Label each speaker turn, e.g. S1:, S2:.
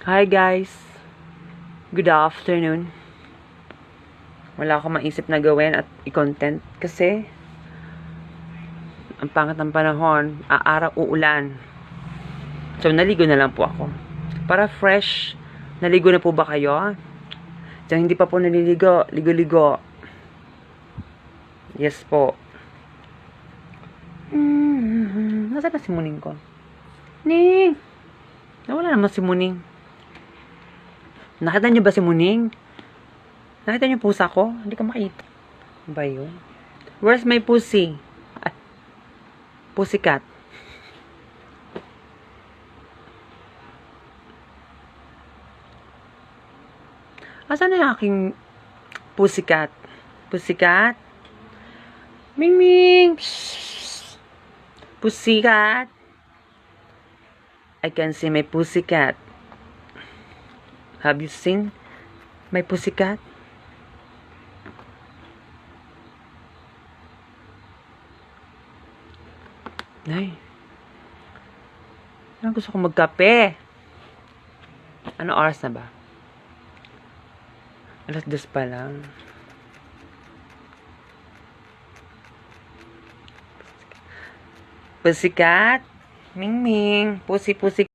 S1: Hi guys, good afternoon. Wala akong maisip na gawin at i-content kasi ang pangit ng panahon, aaraw uulan. So naligo na lang po ako. Para fresh, naligo na po ba kayo? So hindi pa po naliligo, ligo-ligo. Yes po. Nasaan na si Muning ko? Ning! Nawala naman si Muning. Nakita niyo ba si Muning? Nakita niyo pusa ko? Hindi ko makita. Ano ba yun? Where's my pussy? Ah, pussycat. Asan na yung aking pussycat? Pussycat? Ming Ming! Pussycat? I can see my pussycat. Have you seen my pussycat? Ay. Gusto ko magkape. Ano oras na ba? 2:00 pa lang. Pussycat? Ming Ming. Pussy.